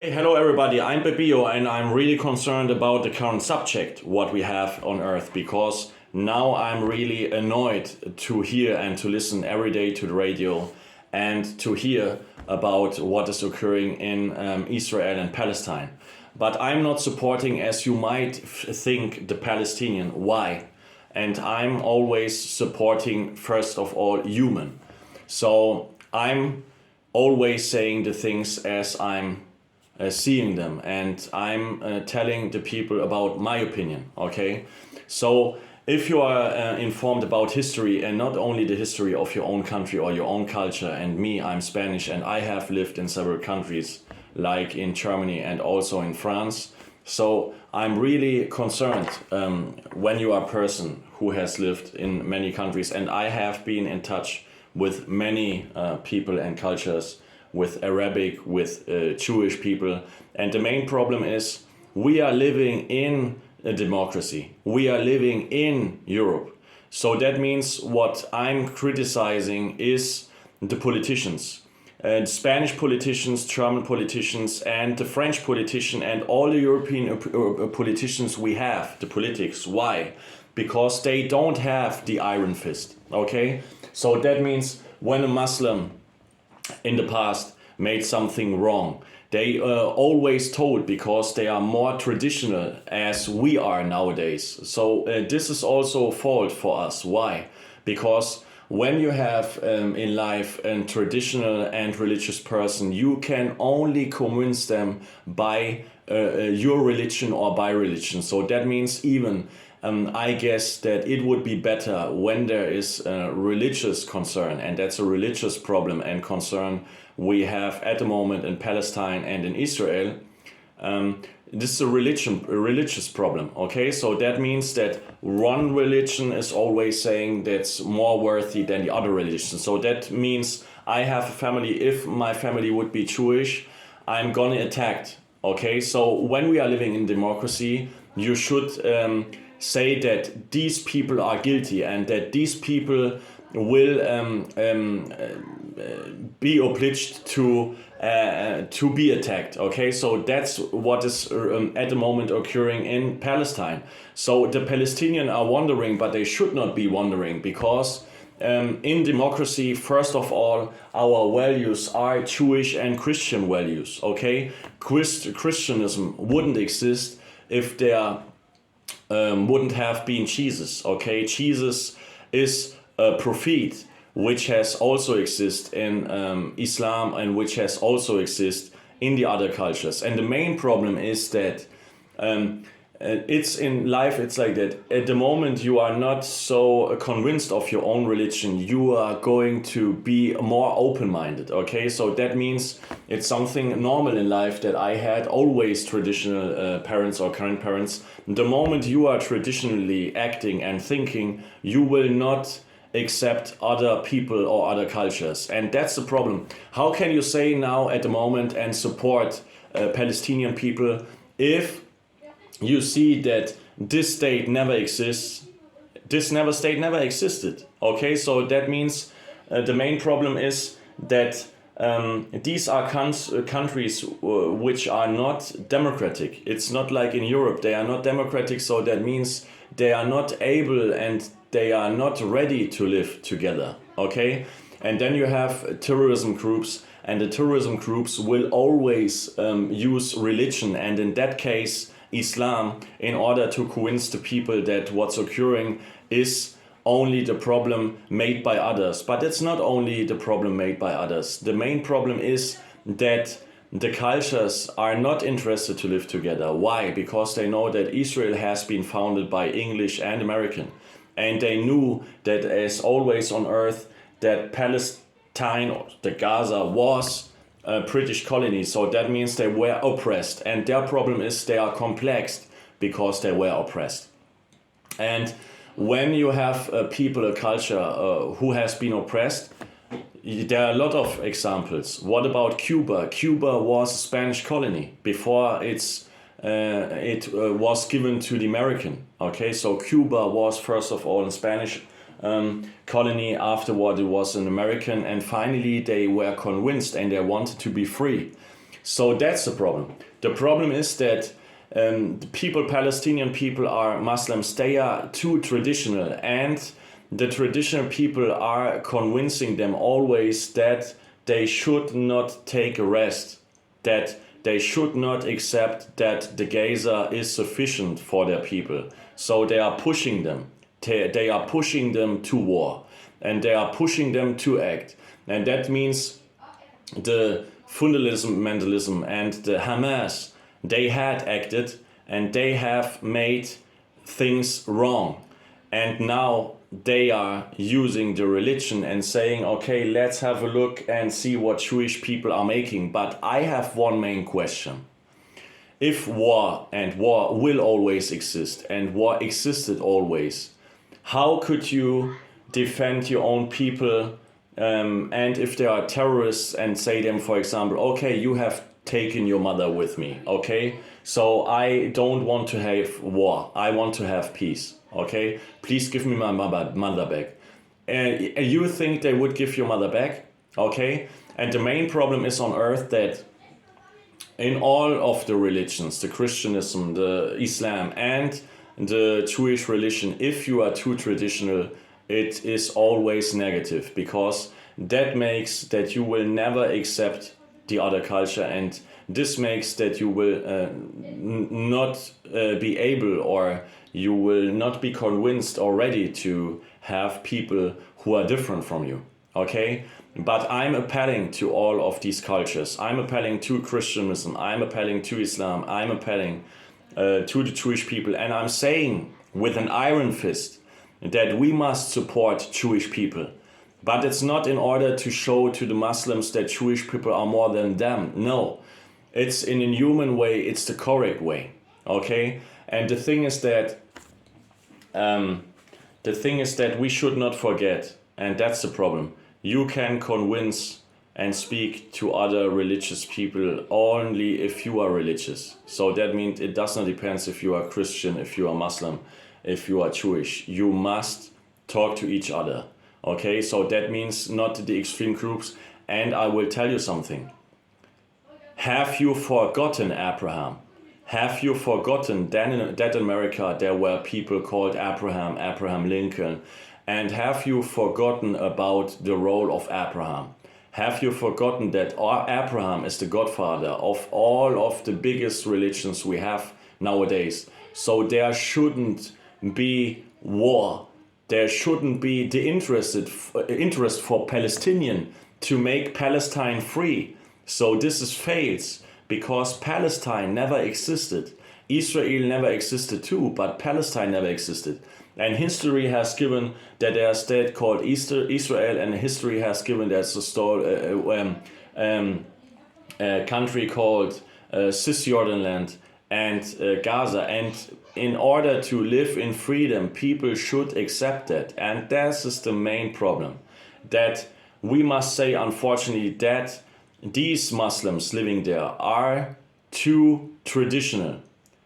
Hey, hello everybody, I'm Pepillo and I'm really concerned about the current subject, what we have on Earth, because now I'm really annoyed to hear and to listen every day to the radio and to hear about what is occurring in Israel and Palestine. But I'm not supporting, as you might think, the Palestinian. Why? And I'm always supporting, first of all, human. So I'm always saying the things as I'm seeing them, and I'm telling the people about my opinion. Okay, so if you are informed about history, and not only the history of your own country or your own culture, and me, I'm Spanish and I have lived in several countries like in Germany and also in France. So I'm really concerned when you are a person who has lived in many countries, and I have been in touch with many people and cultures, with Arabic, with Jewish people. And the main problem is we are living in a democracy. We are living in Europe. So that means what I'm criticizing is the politicians. Spanish politicians, German politicians, and the French politician, and all the European politicians we have, the politics. Why? Because they don't have the iron fist. Okay? So that means when a Muslim in the past made something wrong, they always told, because they are more traditional as we are nowadays. So this is also a fault for us. Why? Because when you have in life a traditional and religious person, you can only convince them by your religion or by religion. So that means even I guess that it would be better when there is a religious concern, and that's a religious problem and concern we have at the moment in Palestine and in Israel. This is a religious problem. Okay, so that means that one religion is always saying that's more worthy than the other religion. So that means I have a family. If my family would be Jewish, I'm gonna attack. Okay, so when we are living in democracy, you should say that these people are guilty and that these people will be obliged to be attacked. Okay, so that's what is at the moment occurring in Palestine. So the Palestinians are wondering, but they should not be wondering, because in democracy, first of all, our values are Jewish and Christian values. Okay, Christianism wouldn't exist if there wouldn't have been Jesus. Okay, Jesus is a prophet which has also exist in Islam, and which has also exist in the other cultures. And the main problem is that it's in life, it's like that. At the moment you are not so convinced of your own religion, you are going to be more open-minded. Okay, so that means it's something normal in life that I had always traditional parents or current parents. The moment you are traditionally acting and thinking, you will not accept other people or other cultures, and that's the problem. How can you say now at the moment and support Palestinian people if you see that this state never exists, state never existed? Okay, so that means the main problem is that these are countries which are not democratic. It's not like in Europe, they are not democratic, so that means they are not able and they are not ready to live together. Okay, and then you have terrorism groups, and the terrorism groups will always use religion, and in that case Islam, in order to convince the people that what's occurring is only the problem made by others. But it's not only the problem made by others. The main problem is that the cultures are not interested to live together. Why? Because they know that Israel has been founded by English and American. And they knew that, as always on earth, that Palestine or the Gaza was a British colony. So that means they were oppressed. And their problem is they are complex because they were oppressed. And when you have people, a culture who has been oppressed, there are a lot of examples. What about Cuba? Cuba was a Spanish colony before it was given to the American. Okay, so Cuba was first of all a Spanish colony. Afterward, it was an American, and finally they were convinced and they wanted to be free. So that's the problem. The problem is that the people, Palestinian people are Muslims, they are too traditional, and the traditional people are convincing them always that they should not take a rest, that they should not accept that the Gaza is sufficient for their people. So they are pushing them. They are pushing them to war, and they are pushing them to act. And that means the fundamentalism and the Hamas, they had acted and they have made things wrong. And now they are using the religion and saying, okay, let's have a look and see what Jewish people are making. But I have one main question. If war, and war will always exist, and war existed always, how could you defend your own people? And if there are terrorists and say them, for example, okay, you have taken your mother with me, okay? So I don't want to have war. I want to have peace, okay? Please give me my mother back. And you think they would give your mother back, okay? And the main problem is on earth that in all of the religions, the Christianism, the Islam, and the Jewish religion, if you are too traditional, it is always negative, because that makes that you will never accept the other culture, and this makes that you will not be able, or you will not be convinced or ready to have people who are different from you, okay? But I'm appealing to all of these cultures. I'm appealing to Christianism, I'm appealing to Islam, I'm appealing to the Jewish people, and I'm saying with an iron fist that we must support Jewish people. But it's not in order to show to the Muslims that Jewish people are more than them. No, it's in a human way, it's the correct way, okay? And the thing is that we should not forget, and that's the problem. You can convince and speak to other religious people only if you are religious. So that means it does not depend if you are Christian, if you are Muslim, if you are Jewish. You must talk to each other. Okay, so that means not the extreme groups. And I will tell you something. Have you forgotten Abraham? Have you forgotten that in America there were people called Abraham Lincoln? And have you forgotten about the role of Abraham? Have you forgotten that Abraham is the godfather of all of the biggest religions we have nowadays? So there shouldn't be war. There shouldn't be the interest for Palestinian to make Palestine free. So this is fails, because Palestine never existed. Israel never existed too, but Palestine never existed. And history has given that there is a state called Israel, and history has given there's a country called Cisjordanland and Gaza. And in order to live in freedom, people should accept that. And this is the main problem. That we must say, unfortunately, that these Muslims living there are too traditional.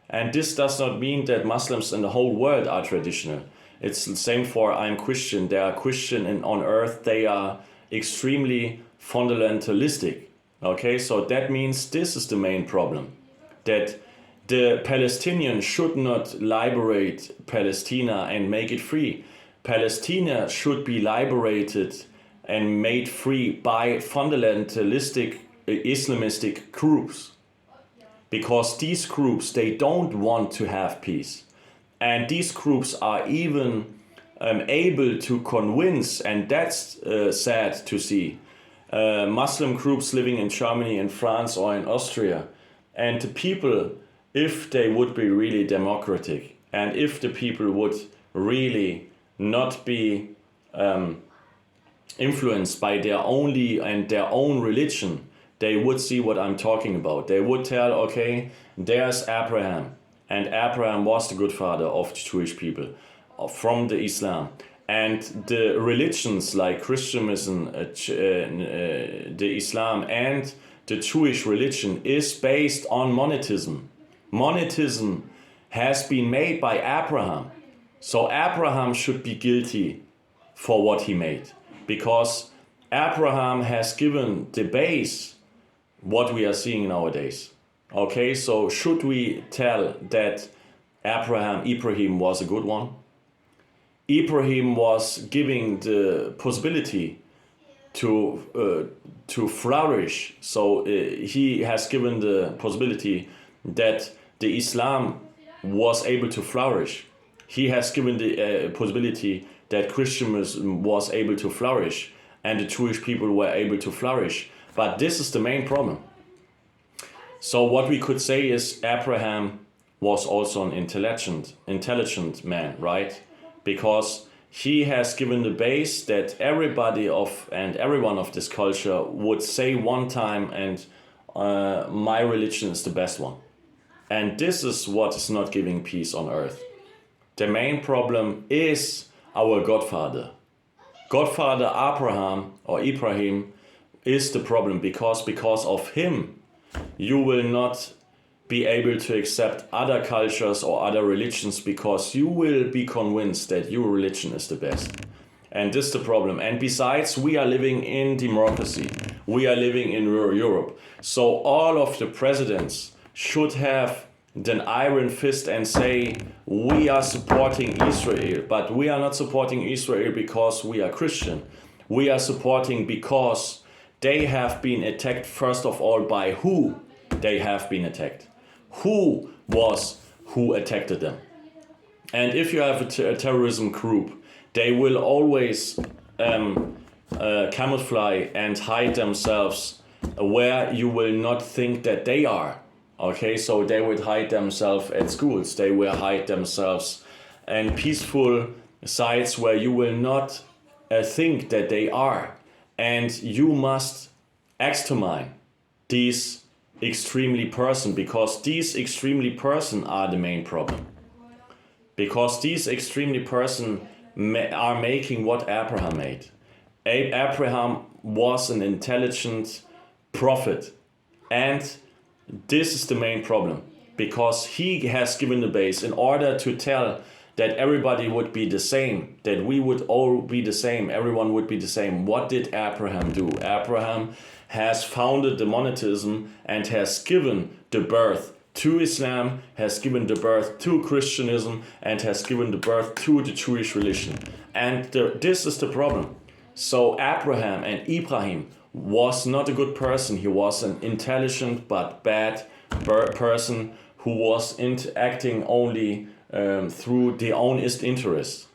And this does not mean that Muslims in the whole world are traditional. It's the same for I'm Christian. They are Christian and on earth they are extremely fundamentalistic. Okay, so that means this is the main problem. That the Palestinians should not liberate Palestina and make it free. Palestina should be liberated and made free by fundamentalistic Islamistic groups. Because these groups, they don't want to have peace. And these groups are even able to convince, and that's sad to see, Muslim groups living in Germany, in France, or in Austria. And the people, if they would be really democratic, and if the people would really not be influenced by their own religion, they would see what I'm talking about. They would tell, okay, there's Abraham, and Abraham was the good father of the Jewish people, from the Islam. And the religions like Christianism, the Islam, and the Jewish religion is based on monotheism. Monotheism has been made by Abraham. So Abraham should be guilty for what he made, because Abraham has given the base what we are seeing nowadays. Okay, so should we tell that Ibrahim was a good one? Ibrahim was giving the possibility to flourish. So he has given the possibility that the Islam was able to flourish. He has given the possibility that Christianism was able to flourish and the Jewish people were able to flourish. But this is the main problem. So what we could say is Abraham was also an intelligent man, right? Because he has given the base that everyone of this culture would say one time, and my religion is the best one. And this is what is not giving peace on earth. The main problem is our Godfather. Godfather Ibrahim is the problem, because of him you will not be able to accept other cultures or other religions, because you will be convinced that your religion is the best. And this is the problem. And besides, we are living in democracy. We are living in Europe. So all of the presidents should have an iron fist and say, we are supporting Israel, but we are not supporting Israel because we are Christian. We are supporting because they have been attacked, first of all, by who they have been attacked. Who attacked them? And if you have a terrorism group, they will always camouflage and hide themselves where you will not think that they are. Okay, so they would hide themselves at schools. They will hide themselves in peaceful sites where you will not think that they are. And you must exterminate these extremely person, because these extremely person are the main problem. Because these extremely person are making what Abraham made. Abraham was an intelligent prophet, and this is the main problem, because he has given the base in order to tell that everybody would be the same, that we would all be the same, everyone would be the same. What did Abraham do? Abraham has founded the monotheism and has given the birth to Islam, has given the birth to Christianism, and has given the birth to the Jewish religion. And this is the problem. So Ibrahim was not a good person. He was an intelligent but bad person who was acting only through their own interest.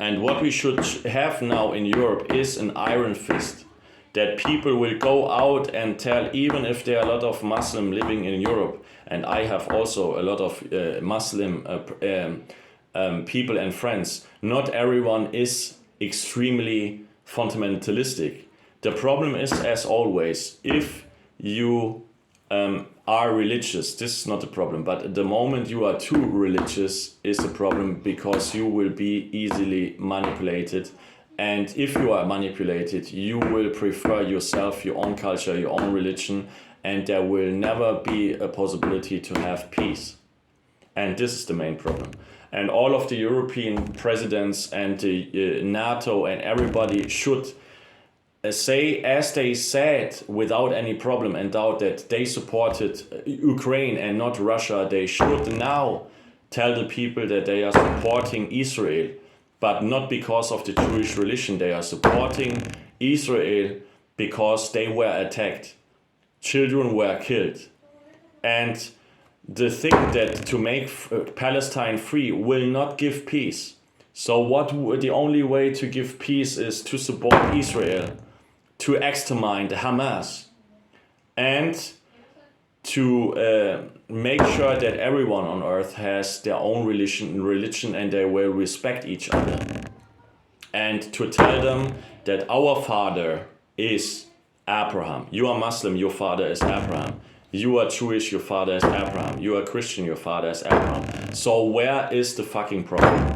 And what we should have now in Europe is an iron fist, that people will go out and tell, even if there are a lot of Muslim living in Europe, and I have also a lot of Muslim people and friends, not everyone is extremely fundamentalistic. The problem is, as always, if you are religious, this is not a problem, but at the moment you are too religious is a problem, because you will be easily manipulated. And if you are manipulated, you will prefer yourself, your own culture, your own religion, and there will never be a possibility to have peace. And this is the main problem. And all of the European presidents and the NATO and everybody should say, as they said, without any problem and doubt, that they supported Ukraine and not Russia. They should now tell the people that they are supporting Israel, but not because of the Jewish religion. They are supporting Israel because they were attacked. Children were killed. And the thing that to make Palestine free will not give peace. So the only way to give peace is to support Israel, to exterminate Hamas, and to make sure that everyone on earth has their own religion and they will respect each other. And to tell them that our father is Abraham. You are Muslim, your father is Abraham. You are Jewish, your father is Abraham. You are Christian, your father is Abraham. So where is the fucking problem?